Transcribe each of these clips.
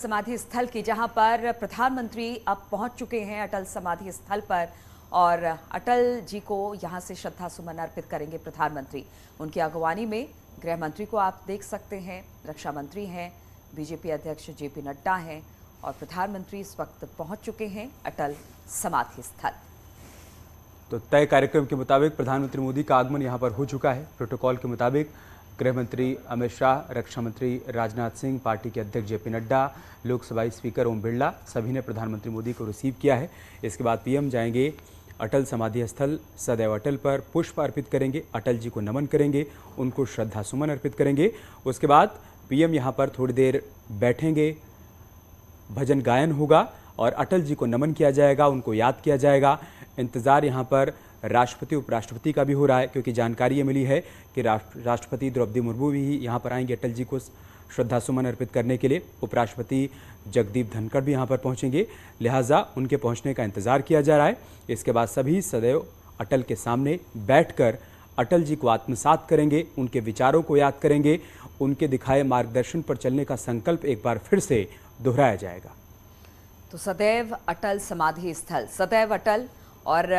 समाधि स्थल की, जहां पर प्रधानमंत्री अब पहुंच चुके हैं अटल समाधि स्थल पर और अटल जी को यहां से श्रद्धा सुमन अर्पित करेंगे प्रधानमंत्री। उनकी अगवानी में गृह मंत्री को आप देख सकते हैं, रक्षा मंत्री हैं, बीजेपी अध्यक्ष जेपी नड्डा हैं और प्रधानमंत्री इस वक्त पहुंच चुके हैं अटल समाधि स्थल। तो तय कार्यक्रम के मुताबिक प्रधानमंत्री मोदी का आगमन यहां पर हो चुका है। प्रोटोकॉल के मुताबिक गृह मंत्री अमित शाह, रक्षा मंत्री राजनाथ सिंह, पार्टी के अध्यक्ष जेपी नड्डा, लोकसभा स्पीकर ओम बिरला सभी ने प्रधानमंत्री मोदी को रिसीव किया है। इसके बाद पीएम जाएंगे अटल समाधि स्थल सदैव अटल पर, पुष्प अर्पित करेंगे, अटल जी को नमन करेंगे, उनको श्रद्धा सुमन अर्पित करेंगे। उसके बाद पीएम यहाँ पर थोड़ी देर बैठेंगे, भजन गायन होगा और अटल जी को नमन किया जाएगा, उनको याद किया जाएगा। इंतज़ार यहाँ पर राष्ट्रपति उपराष्ट्रपति का भी हो रहा है, क्योंकि जानकारी ये मिली है कि राष्ट्रपति द्रौपदी मुर्मू भी यहाँ पर आएंगे अटल जी को श्रद्धा सुमन अर्पित करने के लिए। उपराष्ट्रपति जगदीप धनखड़ भी यहाँ पर पहुँचेंगे, लिहाजा उनके पहुँचने का इंतज़ार किया जा रहा है। इसके बाद सभी सदैव अटल के सामने बैठकर अटल जी को आत्मसात करेंगे, उनके विचारों को याद करेंगे, उनके दिखाए मार्गदर्शन पर चलने का संकल्प एक बार फिर से दोहराया जाएगा। तो सदैव अटल समाधि स्थल, सदैव अटल और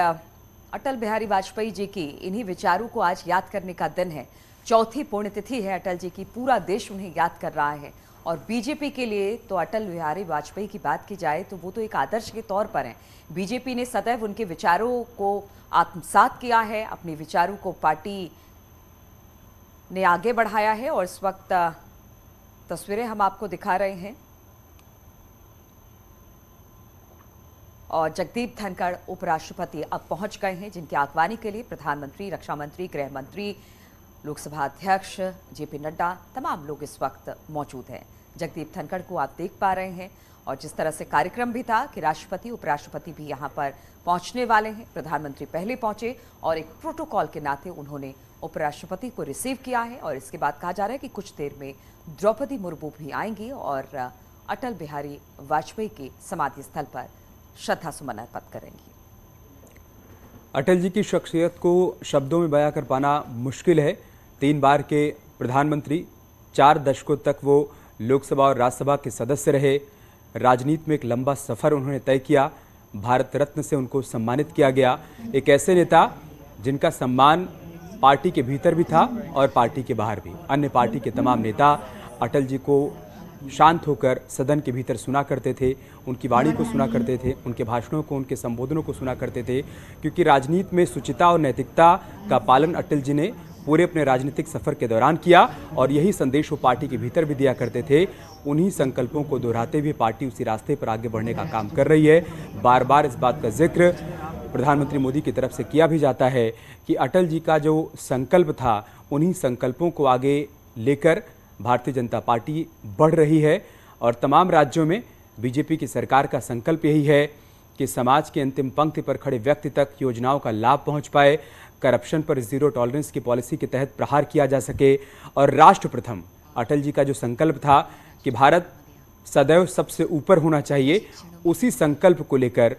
अटल बिहारी वाजपेयी जी की इन्हीं विचारों को आज याद करने का दिन है। चौथी पुण्यतिथि है अटल जी की, पूरा देश उन्हें याद कर रहा है। और बीजेपी के लिए तो अटल बिहारी वाजपेयी की बात की जाए तो वो तो एक आदर्श के तौर पर हैं। बीजेपी ने सदैव उनके विचारों को आत्मसात किया है, अपने विचारों को पार्टी ने आगे बढ़ाया है। और इस वक्त तस्वीरें हम आपको दिखा रहे हैं और जगदीप धनखड़ उपराष्ट्रपति अब पहुंच गए हैं, जिनकी अगवानी के लिए प्रधानमंत्री, रक्षा मंत्री, गृह मंत्री, लोकसभा अध्यक्ष जेपी नड्डा तमाम लोग इस वक्त मौजूद हैं। जगदीप धनखड़ को आप देख पा रहे हैं और जिस तरह से कार्यक्रम भी था कि राष्ट्रपति उपराष्ट्रपति भी यहां पर पहुंचने वाले हैं। प्रधानमंत्री पहले पहुंचे और एक प्रोटोकॉल के नाते उन्होंने उपराष्ट्रपति को रिसीव किया है और इसके बाद कहा जा रहा है कि कुछ देर में द्रौपदी मुर्मू भी आएंगी और अटल बिहारी वाजपेयी के समाधि स्थल पर श्रद्धा सुमन अर्पित करेंगी। अटल जी की शख्सियत को शब्दों में बयां कर पाना मुश्किल है। 3 बार के प्रधानमंत्री, 4 दशकों तक वो लोकसभा और राज्यसभा के सदस्य रहे। राजनीति में एक लंबा सफर उन्होंने तय किया, भारत रत्न से उनको सम्मानित किया गया। एक ऐसे नेता जिनका सम्मान पार्टी के भीतर भी था और पार्टी के बाहर भी। अन्य पार्टी के तमाम नेता अटल जी को शांत होकर सदन के भीतर सुना करते थे, उनकी वाणी को सुना करते थे, उनके भाषणों को, उनके संबोधनों को सुना करते थे, क्योंकि राजनीति में शुचिता और नैतिकता का पालन अटल जी ने पूरे अपने राजनीतिक सफर के दौरान किया और यही संदेश वो पार्टी के भीतर भी दिया करते थे। उन्हीं संकल्पों को दोहराते हुए पार्टी उसी रास्ते पर आगे बढ़ने का काम कर रही है। बार बार इस बात का जिक्र प्रधानमंत्री मोदी की तरफ से किया भी जाता है कि अटल जी का जो संकल्प था, उन्हीं संकल्पों को आगे लेकर भारतीय जनता पार्टी बढ़ रही है और तमाम राज्यों में बीजेपी की सरकार का संकल्प यही है कि समाज के अंतिम पंक्ति पर खड़े व्यक्ति तक योजनाओं का लाभ पहुंच पाए, करप्शन पर जीरो टॉलरेंस की पॉलिसी के तहत प्रहार किया जा सके और राष्ट्र प्रथम अटल जी का जो संकल्प था कि भारत सदैव सबसे ऊपर होना चाहिए, उसी संकल्प को लेकर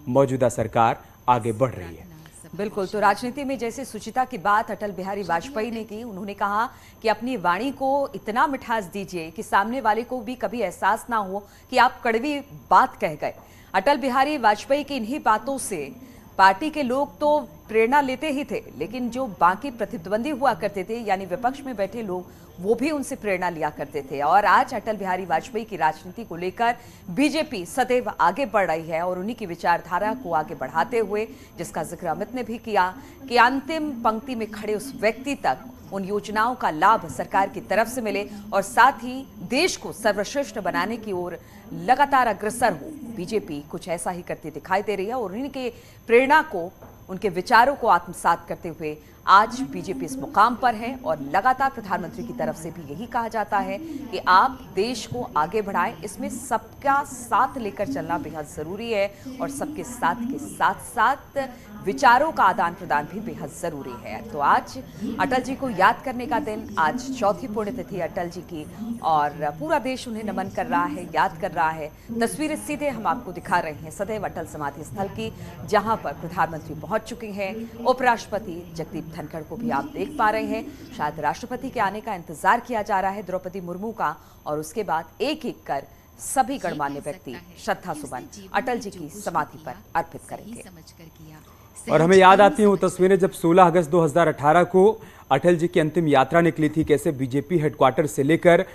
मौजूदा सरकार आगे बढ़ रही है। बिल्कुल, तो राजनीति में जैसे शुचिता की बात अटल बिहारी वाजपेयी ने की, उन्होंने कहा कि अपनी वाणी को इतना मिठास दीजिए कि सामने वाले को भी कभी एहसास ना हो कि आप कड़वी बात कह गए। अटल बिहारी वाजपेयी की इन्हीं बातों से पार्टी के लोग तो प्रेरणा लेते ही थे, लेकिन जो बाकी प्रतिद्वंदी हुआ करते थे यानी विपक्ष में बैठे लोग, वो भी उनसे प्रेरणा लिया करते थे। और आज अटल बिहारी वाजपेयी की राजनीति को लेकर बीजेपी सदैव आगे बढ़ रही है और उन्हीं की विचारधारा को आगे बढ़ाते हुए, जिसका जिक्र अमित ने भी किया कि अंतिम पंक्ति में खड़े उस व्यक्ति तक उन योजनाओं का लाभ सरकार की तरफ से मिले और साथ ही देश को सर्वश्रेष्ठ बनाने की ओर लगातार अग्रसर हो। बीजेपी कुछ ऐसा ही करती दिखाई दे रही है और उन्हीं के प्रेरणा को, उनके विचारों को आत्मसात करते हुए आज बीजेपी इस मुकाम पर है। और लगातार प्रधानमंत्री की तरफ से भी यही कहा जाता है कि आप देश को आगे बढ़ाएं, इसमें सबका साथ लेकर चलना बेहद जरूरी है और सबके साथ के साथ साथ विचारों का आदान प्रदान भी बेहद जरूरी है। तो आज अटल जी को याद करने का दिन, आज चौथी पुण्यतिथि अटल जी की और पूरा देश उन्हें नमन कर रहा है, याद कर रहा है। तस्वीरें सीधे हम आपको दिखा रहे हैं सदैव अटल समाधि स्थल की, जहां पर प्रधानमंत्री पहुंच चुके हैं। उपराष्ट्रपति जगदीप धनखड़ को भी आप देख पा रहे हैं। शायद राष्ट्रपति के आने का इंतजार किया जा रहा है, द्रौपदी मुर्मू का, और उसके बाद एक एक कर सभी गणमान्य व्यक्ति श्रद्धा सुमन अटल जी की समाधि पर अर्पित करेंगे। और हमें याद आती हैं वो तस्वीरें जब 16 अगस्त 2018 को अटल जी की अंतिम यात्रा निकली थी, कैसे बीजेपी हेडक्वार्टर से लेकर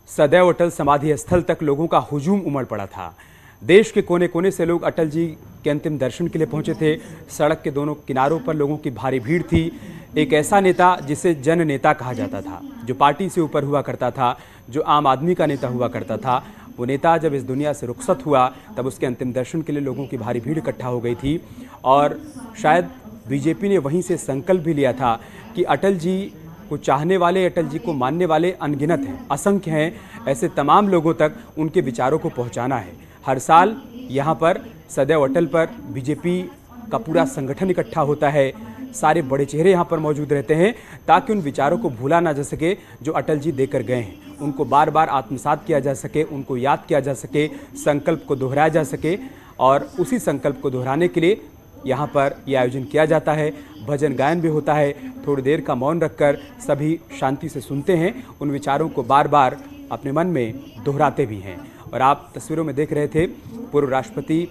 सदैव अटल समाधि स्थल तक लोगों का हुजूम उमड़ पड़ा था। देश के कोने कोने से लोग अटल जी के अंतिम दर्शन के लिए पहुंचे थे। सड़क के दोनों किनारों पर लोगों की भारी भीड़ थी। एक ऐसा नेता जिसे जन नेता कहा जाता था, जो पार्टी से ऊपर हुआ करता था, जो आम आदमी का नेता हुआ करता था, वो नेता जब इस दुनिया से रुखसत हुआ तब उसके अंतिम दर्शन के लिए लोगों की भारी भीड़ इकट्ठा हो गई थी। और शायद बीजेपी ने वहीं से संकल्प भी लिया था कि अटल जी को चाहने वाले, अटल जी को मानने वाले अनगिनत हैं, असंख्य हैं। ऐसे तमाम लोगों तक उनके विचारों को पहुंचाना है। हर साल यहाँ पर सदैव अटल पर बीजेपी का पूरा संगठन इकट्ठा होता है। सारे बड़े चेहरे यहाँ पर मौजूद रहते हैं ताकि उन विचारों को भूला ना जा सके जो अटल जी देकर गए हैं। उनको बार बार आत्मसात किया जा सके, उनको याद किया जा सके, संकल्प को दोहराया जा सके। और उसी संकल्प को दोहराने के लिए यहाँ पर यह आयोजन किया जाता है। भजन गायन भी होता है। थोड़ी देर का मौन रखकर सभी शांति से सुनते हैं, उन विचारों को बार बार अपने मन में दोहराते भी हैं। और आप तस्वीरों में देख रहे थे पूर्व राष्ट्रपति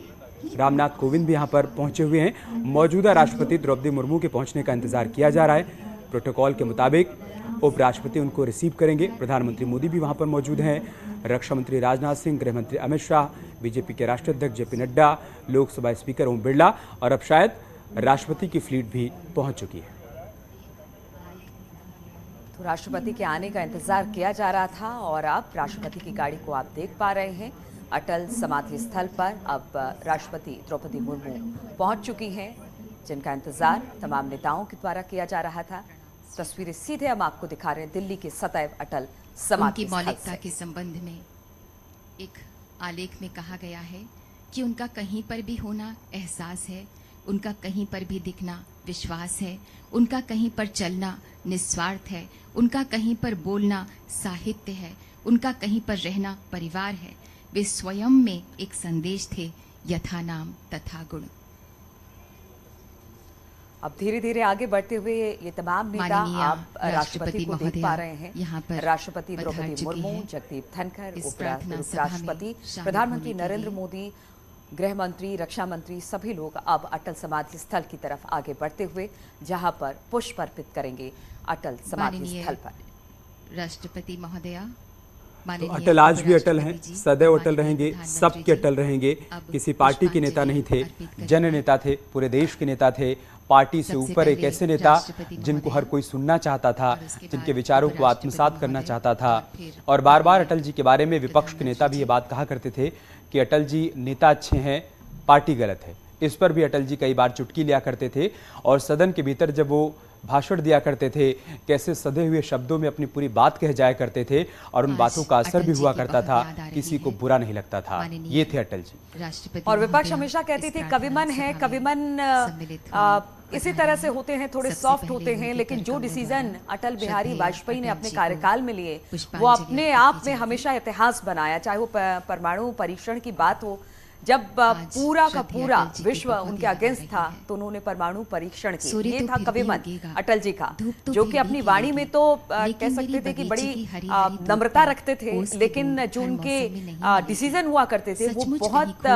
रामनाथ कोविंद भी यहाँ पर पहुँचे हुए हैं। मौजूदा राष्ट्रपति द्रौपदी मुर्मू के पहुँचने का इंतजार किया जा रहा है। प्रोटोकॉल के मुताबिक उपराष्ट्रपति उनको रिसीव करेंगे। प्रधानमंत्री मोदी भी वहाँ पर मौजूद हैं। रक्षा मंत्री राजनाथ सिंह, गृह मंत्री अमित शाह, बीजेपी के राष्ट्रीय अध्यक्ष जेपी नड्डा, लोकसभा स्पीकर ओम बिरला और अब शायद राष्ट्रपति की फ्लीट भी पहुँच चुकी है। तो राष्ट्रपति के आने का इंतजार किया जा रहा था और अब राष्ट्रपति की गाड़ी को आप देख पा रहे हैं। अटल समाधि स्थल पर अब राष्ट्रपति द्रौपदी मुर्मू पहुंच चुकी हैं, जिनका इंतजार तमाम नेताओं के द्वारा किया जा रहा था। तस्वीरें सीधे हम आपको दिखा रहे हैं दिल्ली के सदैव अटल समाधि स्थल से। मौलिकता के संबंध में एक आलेख में कहा गया है कि उनका कहीं पर भी होना एहसास है, उनका कहीं पर भी दिखना विश्वास है, उनका कहीं पर चलना निस्वार्थ है, उनका कहीं पर बोलना साहित्य है, उनका कहीं पर रहना परिवार है। वे स्वयं में एक संदेश थे, यथा नाम तथा गुण। अब धीरे धीरे आगे बढ़ते हुए ये तमाम नेता आप राष्ट्रपति को देख पा रहे हैं। यहाँ पर राष्ट्रपति द्रौपदी मुर्मू, जगदीप धनखड़, उपराष्ट्रपति, प्रधानमंत्री नरेंद्र मोदी, गृह मंत्री, रक्षा मंत्री, सभी लोग अब अटल समाधि स्थल की तरफ आगे बढ़ते हुए जहां पर पुष्प अर्पित करेंगे अटल समाधि स्थल पर। राष्ट्रपति महोदया, तो अटल आज भी अटल हैं, सदैव अटल रहेंगे, सबके अटल रहेंगे। किसी पार्टी के नेता नहीं थे, जन नेता थे, पूरे देश के नेता थे। पार्टी से ऊपर एक ऐसे नेता जिनको हर कोई सुनना चाहता था, जिनके विचारों को आत्मसात करना चाहता था। और बार बार अटल जी के बारे में विपक्ष के नेता भी ये बात कहा करते थे कि अटल जी नेता अच्छे हैं, पार्टी गलत है। इस पर भी अटल जी कई बार चुटकी लिया करते थे और सदन के भीतर जब वो भाषण दिया करते थे, कैसे सधे हुए शब्दों में अपनी पूरी बात कह जाया करते थे और उन बातों का असर भी हुआ करता था, किसी को बुरा नहीं लगता था। ये थे अटल जी। और विपक्ष हमेशा कहती थी कविमन है, कविमन इसी तरह से होते हैं, थोड़े सॉफ्ट होते हैं, लेकिन जो डिसीजन अटल बिहारी वाजपेयी ने अपने कार्यकाल में लिए वो अपने आप में हमेशा इतिहास बनाया। चाहे वो परमाणु परीक्षण की बात हो, जब पूरा का पूरा विश्व उनके अगेंस्ट था तो उन्होंने परमाणु परीक्षण किया। ये था कविमन अटल जी का, जो कि अपनी वाणी में तो कह सकते थे कि बड़ी नम्रता रखते थे, लेकिन जो उनके डिसीजन हुआ करते थे वो बहुत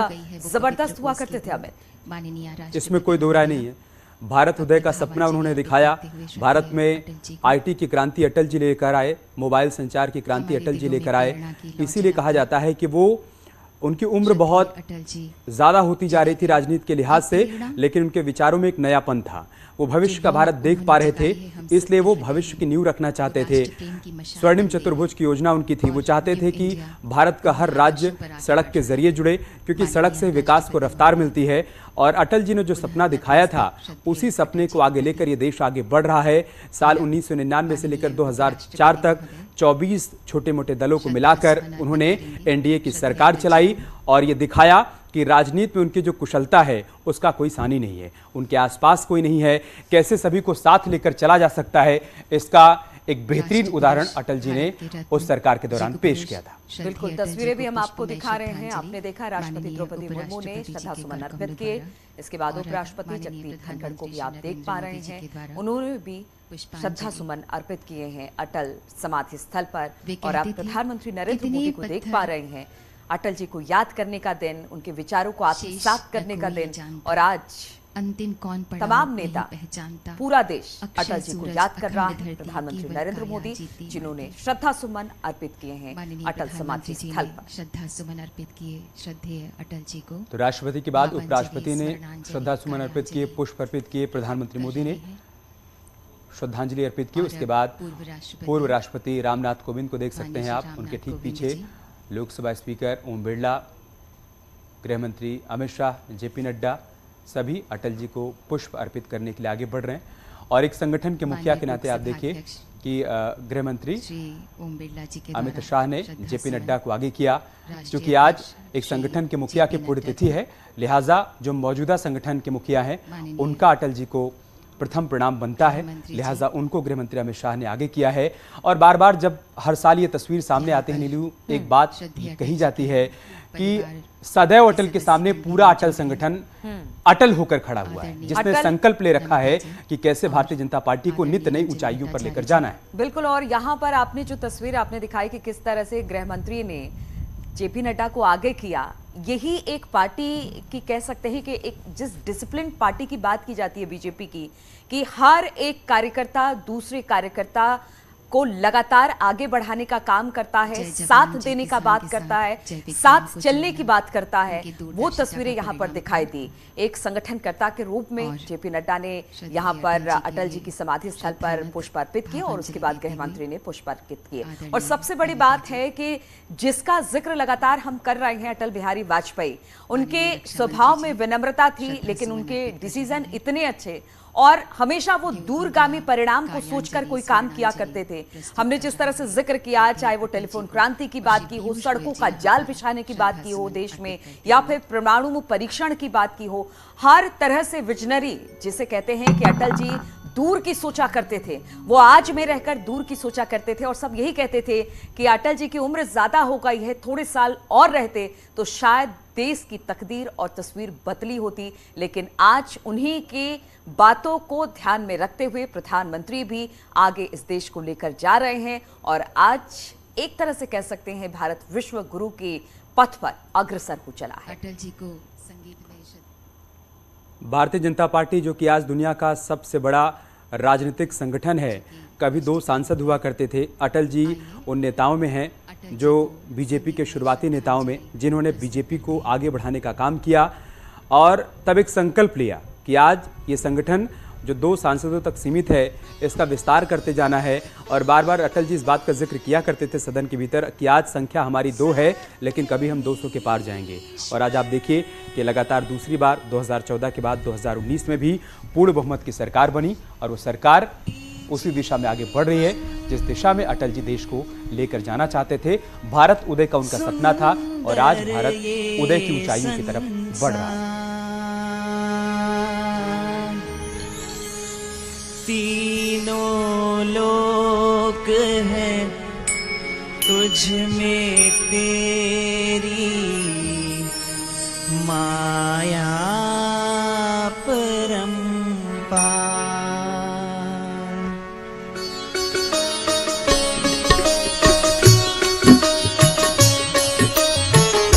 जबरदस्त हुआ करते थे। अमित, इसमें कोई दो राय नहीं है। भारत उदय का सपना उन्होंने दिखाया। भारत में आईटी की क्रांति अटल जी लेकर आए, मोबाइल संचार की क्रांति अटल जी लेकर आए। इसीलिए कहा जाता है कि वो उनकी उम्र बहुत ज़्यादा होती जा रही थी राजनीति के लिहाज से, लेकिन उनके विचारों में एक नयापन था। वो भविष्य का भारत देख पा रहे थे, इसलिए वो भविष्य की नींव रखना चाहते थे। स्वर्णिम चतुर्भुज की योजना उनकी थी। वो चाहते थे कि भारत का हर राज्य सड़क के जरिए जुड़े, क्योंकि सड़क से विकास को रफ्तार मिलती है। और अटल जी ने जो सपना दिखाया था, उसी सपने को आगे लेकर ये देश आगे बढ़ रहा है। साल 1999 से लेकर 2004 तक 24 छोटे मोटे दलों को मिलाकर उन्होंने एनडीए की सरकार चलाई और ये दिखाया कि राजनीति में उनकी जो कुशलता है उसका कोई सानी नहीं है, उनके आसपास कोई नहीं है। कैसे सभी को साथ लेकर चला जा सकता है, इसका एक बेहतरीन उदाहरण अटल जी ने उस सरकार के दौरान पेश किया था। बिल्कुल, तस्वीरें भी हम आपको दिखा रहे हैं। आपने देखा राष्ट्रपति द्रौपदी मुर्मू ने श्रद्धासुमन अर्पित किए। इसके बाद उपराष्ट्रपति जगदीप धनखड़ को भी आप देख पा रहे हैं, उन्होंने भी श्रद्धा सुमन अर्पित किए हैं अटल समाधि स्थल पर। वे और आप कहती थी, प्रधानमंत्री नरेंद्र कितने मोदी को देख पत्थर पा रहे हैं, अटल जी को याद करने का दिन, उनके विचारों को आत्मसात करने का कोई दिन। जानता। और आज अंतिम कौन पड़ा तमाम नहीं नेता, पहचानता। पूरा देश अक्षय अटल जी को सूरज याद कर रहा अखंड है। धरती, प्रधानमंत्री केवल नरेंद्र काया मोदी जीती जिन्होंने मरती। श्रद्धा सुमन अर्पित किए हैं माननीय अटल समाधि प्रधानमंत्री जी स्थल ने पर। श्रद्धा सुमन अर्पित किए श्रद्धेय अटल जी को। तो राष्ट्रपति के बाद भावांजलि, उपराष्ट्रपति ने स्मरणांजलि, श्रद्धा सुमन अर्पित किए, कार्यांजलि पुष्प अर्पित किए, प्रधानमंत्री मोदी ने कर रहे हैं। श्रद्धांजलि अर्पित की। और उसके बाद पूर्व पूर्व राष्ट्रपति रामनाथ कोविंद को देख सकते माननीय हैं आप, श्री उनके रामनाथ ठीक कोविंद पीछे जी। लोकसभा स्पीकर ओम बिरला, गृह मंत्री अमित शाह, जेपी नड्डा, सभी अटल जी को पुष्प अर्पित करने के लिए आगे बढ़ रहे हैं। और एक संगठन के मुखिया के माननीय नाते आप लोकसभा देखिए अध्यक्ष कि गृह मंत्री श्री ओम बिरला जी के अमित द्वारा शाह ने श्रद्धा जेपी सुमन नड्डा को आगे किया। राष्ट्रीय क्योंकि आज अध्यक्ष एक श्री संगठन के मुखिया की जेपी पुण्यतिथि नड्डा है, लिहाजा जो मौजूदा संगठन के मुखिया हैं माननीय उनका अटल जी को प्रथम प्रणाम बनता है, गृहमंत्री जी। लिहाजा उनको गृह मंत्री अमित शाह ने आगे किया है। और बार बार जब हर साल ये तस्वीर सामने आती है नीलू, एक बात श्रद्धेय कही अटल जाती है कि परिवार सदैव अटल के सामने पूरा अटल संगठन अटल होकर खड़ा हुआ है, आदरणीय जिसने अटल संकल्प ले रखा है जी कि कैसे भारतीय जनता पार्टी को नित्य नई आदरणीय ऊंचाइयों पर जगन्नाथ लेकर जी। जाना है। बिल्कुल। और यहाँ पर आपने जो तस्वीर आपने दिखाई कि किस तरह से गृह मंत्री ने जेपी नड्डा को आगे किया, यही एक पार्टी की कह सकते हैं कि एक जिस डिसिप्लिन पार्टी की बात की जाती है बीजेपी की, कि हर एक कार्यकर्ता दूसरे कार्यकर्ता को लगातार आगे बढ़ाने का काम करता है, जय जवान, साथ जय देने का किसान बात के करता साथ, है, जय विज्ञान साथ को चलने चुनना, की बात करता है। उनकी वो दूरदर्शिता तस्वीरें का यहाँ पर परिणाम दिखाई था। दी। एक संगठनकर्ता के रूप में और जेपी नड्डा ने श्रद्धेय यहाँ पर अटल जी के अटल जी की समाधि स्थल पर श्रद्धांजलि पुष्प अर्पित किए और उसके बाद देते गृह हुए मंत्री ने पुष्प अर्पित किए। आदरणीय और सबसे बड़ी अटल बात जी। है कि जिसका जिक्र लगातार हम कर रहे हैं, अटल बिहारी वाजपेयी, उनके माननीय रक्षा स्वभाव मंत्री में जी, विनम्रता थी, श्रद्धा लेकिन सुमन उनके अर्पित कर डिसीजन रहे हैं। इतने अच्छे और हमेशा वो क्योंकि दूरगामी वह परिणाम को कार्यांजलि, सोचकर कोई काम किया करते थे। प्रस्तुत हमने कर जिस रहे तरह से हैं। जिक्र किया, क्योंकि चाहे वो अटल जी टेलीफोन को क्रांति की बात की हो, पीयूष सड़कों गोयल का जी ने जाल बिछाने की बात की हो श्रद्धा देश सुमन में, अर्पित कर या दिए। फिर परमाणु परीक्षण की बात की हो, हर तरह से विजनरी जिसे कहते हैं कि अटल जी दूर की सोचा करते थे, वो आज में रहकर दूर की सोचा करते थे। और सब यही कहते थे कि अटल जी की उम्र ज्यादा हो गई है, थोड़े साल और रहते तो शायद देश की तकदीर और तस्वीर बदली होती। लेकिन आज उन्हीं की बातों को ध्यान में रखते हुए प्रधानमंत्री भी आगे इस देश को लेकर जा रहे हैं और आज एक तरह से कह सकते हैं भारत विश्व गुरु के पथ पर अग्रसर हो चला है। अटल जी को संगीतमय श्रद्धा भारतीय जनता पार्टी जो कि आज दुनिया का सबसे बड़ा राजनीतिक संगठन है, कभी 2 सांसद हुआ करते थे। अटल जी उन नेताओं में हैं जो बीजेपी के शुरुआती नेताओं में, जिन्होंने बीजेपी को आगे बढ़ाने का काम किया और तब एक संकल्प लिया कि आज ये संगठन जो 2 सांसदों तक सीमित है, इसका विस्तार करते जाना है। और बार बार अटल जी इस बात का जिक्र किया करते थे सदन के भीतर कि आज संख्या हमारी 2 है, लेकिन कभी हम 200 के पार जाएंगे। और आज आप देखिए कि लगातार दूसरी बार 2014 के बाद 2019 में भी पूर्ण बहुमत की सरकार बनी और वो सरकार उसी दिशा में आगे बढ़ रही है जिस दिशा में अटल जी देश को लेकर जाना चाहते थे। भारत उदय का उनका सपना था और आज भारत उदय की ऊंचाइयों की तरफ बढ़ रहा है। तीनों लोक है तुझ में तेरी माया परंपार।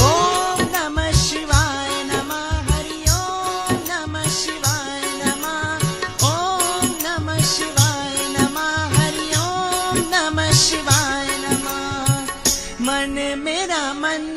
ओम नमः शिवाय नमः, हरि ओम नमः शिवाय नमः, ओम नमः शिवाय नमः, हरि ओम नमः शिवाय नमः। मन मेरा मन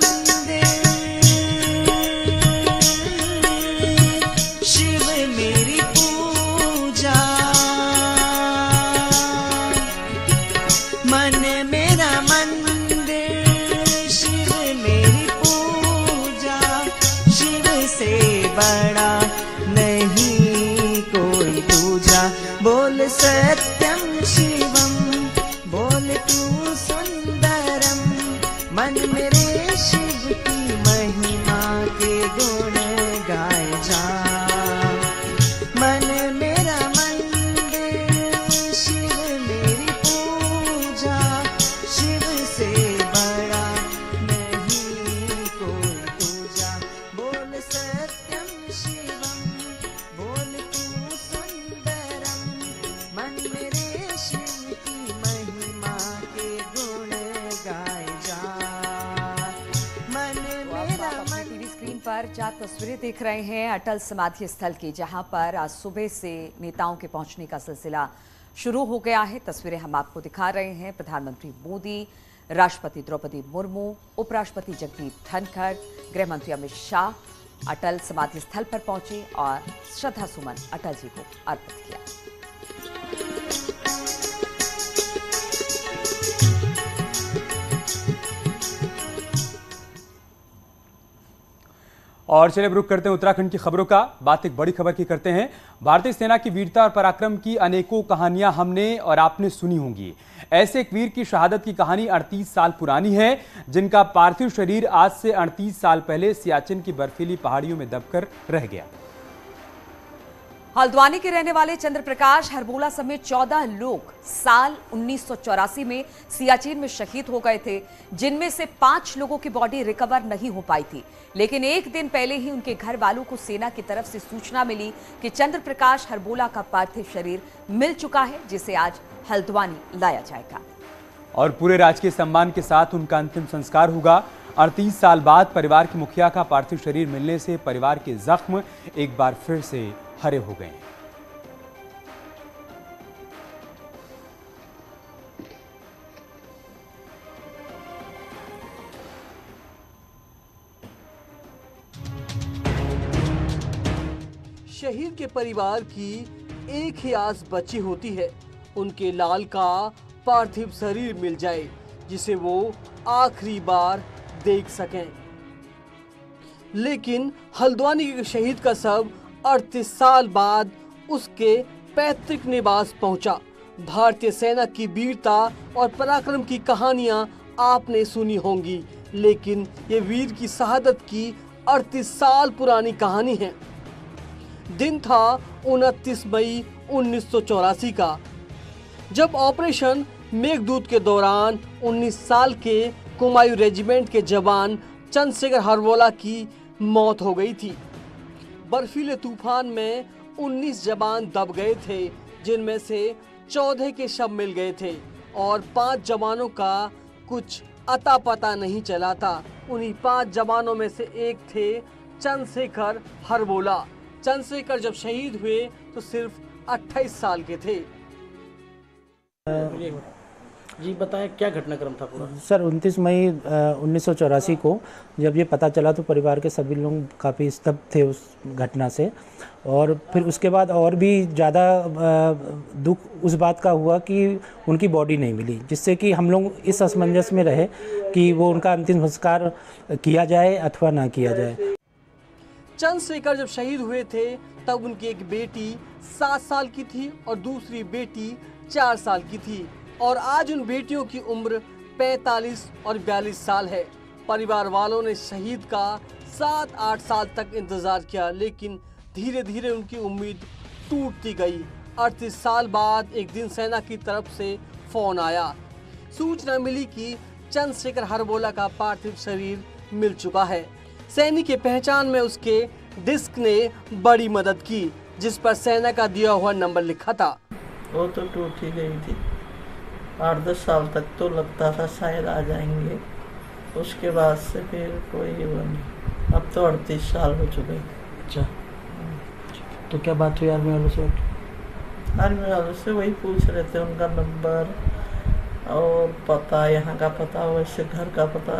अपने टीवी स्क्रीन पर 4 तस्वीरें देख रहे हैं अटल समाधि स्थल की, जहां पर आज सुबह से नेताओं के पहुंचने का सिलसिला शुरू हो गया है। तस्वीरें हम आपको दिखा रहे हैं। प्रधानमंत्री मोदी, राष्ट्रपति द्रौपदी मुर्मू, उपराष्ट्रपति जगदीप धनखड़, गृह मंत्री अमित शाह अटल समाधि स्थल पर पहुंचे और श्रद्धा सुमन अटल जी को अर्पित किया। और चलिए रुक करते हैं उत्तराखंड की खबरों का। बात एक बड़ी खबर की करते हैं। भारतीय सेना की वीरता और पराक्रम की अनेकों कहानियां हमने और आपने सुनी होंगी। ऐसे एक वीर की शहादत की कहानी 38 साल पुरानी है, जिनका पार्थिव शरीर आज से 38 साल पहले सियाचिन की बर्फीली पहाड़ियों में दबकर रह गया। हल्द्वानी के रहने वाले चंद्र प्रकाश हरबोला समेत 14 लोग साल 1984 में सियाचिन में शहीद हो गए थे, जिनमें से 5 लोगों की बॉडी रिकवर नहीं हो पाई थी। लेकिन एक दिन पहले ही उनके घर वालों को सेना की तरफ से सूचना मिली कि चंद्र प्रकाश हरबोला का पार्थिव शरीर मिल चुका है, जिसे आज हल्द्वानी लाया जाएगा और पूरे राजकीय सम्मान के साथ उनका अंतिम संस्कार होगा। 38 साल बाद परिवार के मुखिया का पार्थिव शरीर मिलने से परिवार के जख्म एक बार फिर से हरे हो गए। शहीद के परिवार की एक ही आस बची होती है, उनके लाल का पार्थिव शरीर मिल जाए, जिसे वो आखिरी बार देख सकें। लेकिन हल्द्वानी के शहीद का शव 38 साल बाद उसके पैतृक निवास पहुंचा। भारतीय सेना की वीरता और पराक्रम की कहानियां आपने सुनी होंगी, लेकिन ये वीर की शहादत की 38 साल पुरानी कहानी है। दिन था 29 मई 1984 का, जब ऑपरेशन मेघदूत के दौरान 19 साल के कुमायूं रेजिमेंट के जवान चंद्रशेखर हरबोला की मौत हो गई थी। बर्फीले तूफान में 19 जवान दब गए थे, जिनमें से 14 के शव मिल गए थे और 5 जवानों का कुछ अता पता नहीं चला था। उन्हीं 5 जवानों में से एक थे चंद्रशेखर हरबोला। चंद्रशेखर जब शहीद हुए तो सिर्फ 28 साल के थे। जी बताएं, क्या घटनाक्रम था पूरा? सर 29 मई 1984 को जब ये पता चला तो परिवार के सभी लोग काफ़ी स्तब्ध थे उस घटना से, और फिर उसके बाद और भी ज़्यादा दुख उस बात का हुआ कि उनकी बॉडी नहीं मिली, जिससे कि हम लोग इस असमंजस में रहे कि वो उनका अंतिम संस्कार किया जाए अथवा ना किया जाए। चंद्रशेखर जब शहीद हुए थे तब उनकी एक बेटी 7 साल की थी और दूसरी बेटी 4 साल की थी, और आज उन बेटियों की उम्र 45 और 42 साल है। परिवार वालों ने शहीद का 7-8 साल तक इंतजार किया, लेकिन धीरे धीरे उनकी उम्मीद टूटती गई। 38 साल बाद एक दिन सेना की तरफ से फोन आया। सूचना मिली कि चंद्रशेखर हरबोला का पार्थिव शरीर मिल चुका है। सैनिक की पहचान में उसके डिस्क ने बड़ी मदद की, जिस पर सेना का दिया हुआ नंबर लिखा था। वो तो टूट ही गई थी। 8-10 साल तक तो लगता था शायद आ जाएंगे, उसके बाद से फिर कोई वो नहीं। अब तो 38 साल हो चुके। अच्छा, तो क्या बात हुई आर्मी वालों से? आर्मी वालों से वही पूछ रहे थे उनका नंबर और पता, यहाँ का पता, वैसे घर का पता।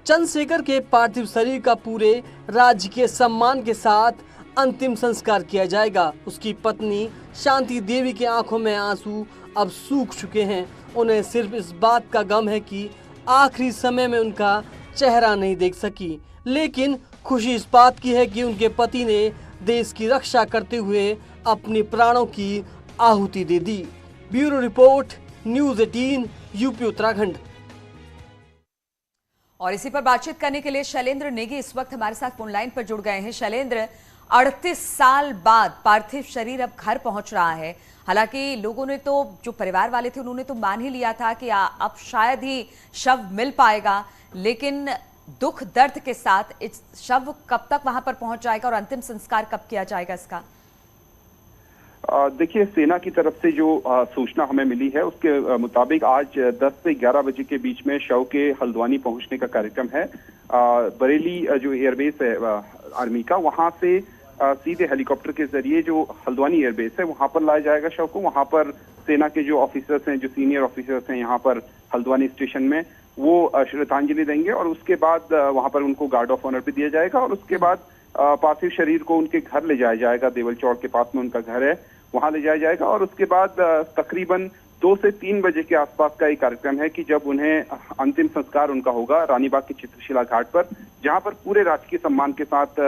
चंद्रशेखर के पार्थिव शरीर का पूरे राजकीय सम्मान के साथ अंतिम संस्कार किया जाएगा। उसकी पत्नी शांति देवी की आंखों में आंसू अब सूख चुके हैं। उन्हें सिर्फ इस बात का गम है कि आखिरी समय में उनका चेहरा नहीं देख सकी, लेकिन खुशी इस बात की है कि उनके पति ने देश की रक्षा करते हुए अपने प्राणों की आहुति दे दी। Bureau report, news 18, UP Uttarakhand. और इसी पर बातचीत करने के लिए शैलेंद्र नेगी इस वक्त हमारे साथ फोन लाइन पर जुड़ गए हैं। शैलेंद्र, 38 साल बाद पार्थिव शरीर अब घर पहुंच रहा है। हालांकि लोगों ने तो, जो परिवार वाले थे, उन्होंने तो मान ही लिया था कि अब शायद ही शव मिल पाएगा, लेकिन दुख दर्द के साथ इस शव कब तक वहां पर पहुंच जाएगा और अंतिम संस्कार कब किया जाएगा इसका? देखिए, सेना की तरफ से जो सूचना हमें मिली है उसके मुताबिक आज 10 से 11 बजे के बीच में शव के हल्द्वानी पहुंचने का कार्यक्रम है। बरेली जो एयरबेस है आर्मी का, वहां से सीधे हेलीकॉप्टर के जरिए जो हल्द्वानी एयरबेस है वहां पर लाया जाएगा शव को। वहां पर सेना के जो ऑफिसर्स हैं, जो सीनियर ऑफिसर्स हैं यहाँ पर हल्द्वानी स्टेशन में, वो श्रद्धांजलि देंगे और उसके बाद वहां पर उनको गार्ड ऑफ ऑनर भी दिया जाएगा और उसके बाद पार्थिव शरीर को उनके घर ले जाया जाएगा। देवल चौक के पास में उनका घर है, वहां ले जाया जाएगा और उसके बाद तकरीबन 2 से 3 बजे के आसपास का एक कार्यक्रम है कि जब उन्हें अंतिम संस्कार उनका होगा रानीबाग के चित्रशिला घाट पर, जहां पर पूरे राजकीय सम्मान के साथ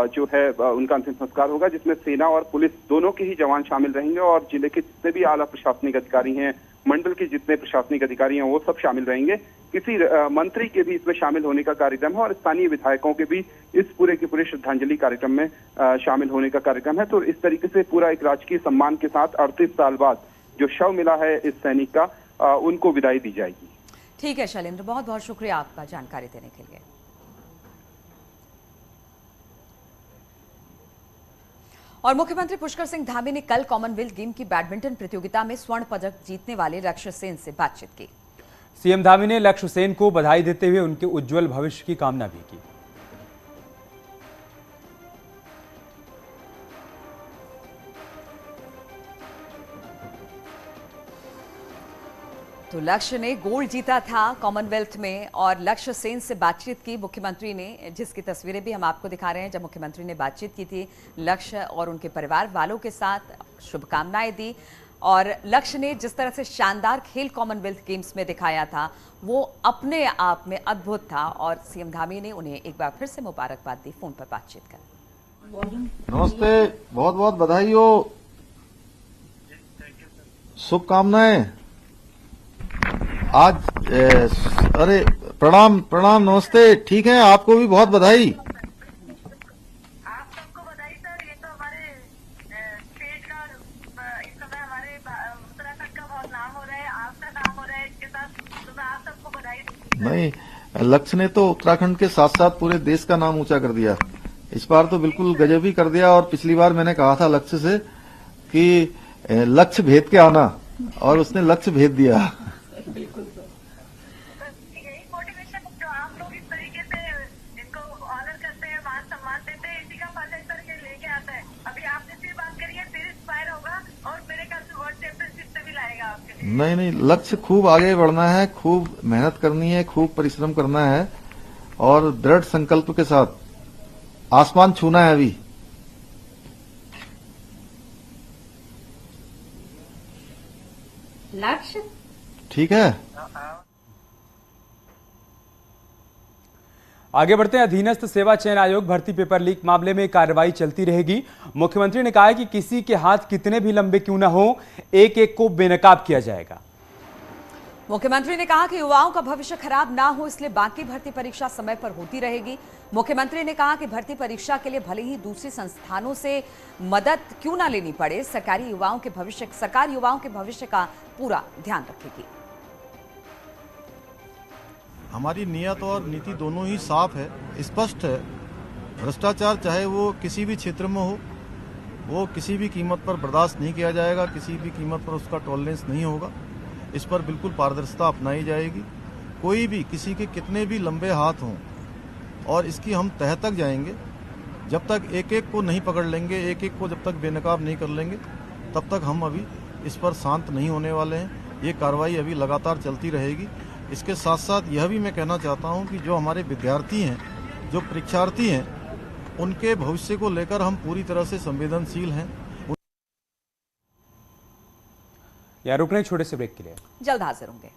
जो है उनका अंतिम संस्कार होगा, जिसमें सेना और पुलिस दोनों के ही जवान शामिल रहेंगे और जिले के जितने भी आला प्रशासनिक अधिकारी हैं, मंडल के जितने प्रशासनिक अधिकारी हैं, वो सब शामिल रहेंगे। किसी मंत्री के भी इसमें शामिल होने का कार्यक्रम है और स्थानीय विधायकों के भी इस पूरे के पूरे श्रद्धांजलि कार्यक्रम में शामिल होने का कार्यक्रम है। तो इस तरीके से पूरा एक राजकीय सम्मान के साथ 38 साल बाद जो शव मिला है इस सैनिक का, उनको विदाई दी जाएगी। ठीक है शैलेंद्र, बहुत बहुत शुक्रिया आपका जानकारी देने के लिए। और मुख्यमंत्री पुष्कर सिंह धामी ने कल कॉमनवेल्थ गेम की बैडमिंटन प्रतियोगिता में स्वर्ण पदक जीतने वाले लक्ष्य सेन से बातचीत की। सीएम धामी ने लक्ष्य सेन को बधाई देते हुए उनके उज्जवल भविष्य की कामना भी की। तो लक्ष्य ने गोल्ड जीता था कॉमनवेल्थ में और लक्ष्य सेन से बातचीत की मुख्यमंत्री ने, जिसकी तस्वीरें भी हम आपको दिखा रहे हैं। जब मुख्यमंत्री ने बातचीत की थी लक्ष्य और उनके परिवार वालों के साथ, शुभकामनाएं दी और लक्ष्य ने जिस तरह से शानदार खेल कॉमनवेल्थ गेम्स में दिखाया था वो अपने आप में अद्भुत था और सीएम धामी ने उन्हें एक बार फिर से मुबारकबाद दी फोन पर बातचीत कर। नमस्ते, बहुत बहुत बधाई हो, शुभकामनाएं। आज अरे प्रणाम प्रणाम, नमस्ते, ठीक है, आपको भी बहुत बधाई। आप सबको बधाई सर, ये तो हमारे स्टेट का इस समय हमारे उत्तराखंड का बहुत नाम हो रहा है, आपका नाम हो रहा है इसके साथ, तो मैं आप सबको बधाई दूंगी। नहीं, लक्ष्य ने तो उत्तराखंड के साथ साथ पूरे देश का नाम ऊंचा कर दिया, इस बार तो बिल्कुल गजब ही कर दिया। और पिछली बार मैंने कहा था लक्ष्य से कि लक्ष्य भेद के आना, और उसने लक्ष्य भेद दिया। बिल्कुल यही मोटिवेशन जो आप लोग इस तरीके से इनको ऑनर करते हैं, मान सम्मान देते हैं, इसी का फल करके लेके आता है। अभी आपने फिर बात करी है, फिर इंस्पायर होगा और मेरे ख्याल से वर्ल्ड चैंपियनशिप से भी लाएगा आपके लिए। नहीं, लक्ष्य खूब आगे बढ़ना है, खूब मेहनत करनी है, खूब परिश्रम करना है और दृढ़ संकल्प के साथ आसमान छूना है। अभी लक्ष्य ठीक है। आगे बढ़ते हैं। अधीनस्थ सेवा चयन आयोग भर्ती पेपर लीक मामले में कार्रवाई चलती रहेगी। मुख्यमंत्री ने कहा है कि किसी के हाथ कितने भी लंबे क्यों ना हो, एक एक को बेनकाब किया जाएगा। मुख्यमंत्री ने कहा कि युवाओं का भविष्य खराब ना हो, इसलिए बाकी भर्ती परीक्षा समय पर होती रहेगी। मुख्यमंत्री ने कहा कि भर्ती परीक्षा के लिए भले ही दूसरे संस्थानों से मदद क्यों ना लेनी पड़े, सरकार युवाओं के भविष्य का पूरा ध्यान रखेगी। हमारी नियत और नीति दोनों ही साफ है, स्पष्ट है। भ्रष्टाचार चाहे वो किसी भी क्षेत्र में हो, वो किसी भी कीमत पर बर्दाश्त नहीं किया जाएगा, किसी भी कीमत पर उसका टॉलरेंस नहीं होगा। इस पर बिल्कुल पारदर्शिता अपनाई जाएगी। कोई भी किसी के कितने भी लंबे हाथ हों और इसकी हम तह तक जाएंगे। जब तक एक एक को नहीं पकड़ लेंगे, एक एक को जब तक बेनकाब नहीं कर लेंगे, तब तक हम अभी इस पर शांत नहीं होने वाले हैं। ये कार्रवाई अभी लगातार चलती रहेगी। इसके साथ साथ यह भी मैं कहना चाहता हूं कि जो हमारे विद्यार्थी हैं, जो परीक्षार्थी हैं, उनके भविष्य को लेकर हम पूरी तरह से संवेदनशील हैं। या रुकने छोटे से ब्रेक के लिए जल्द हाजिर होंगे।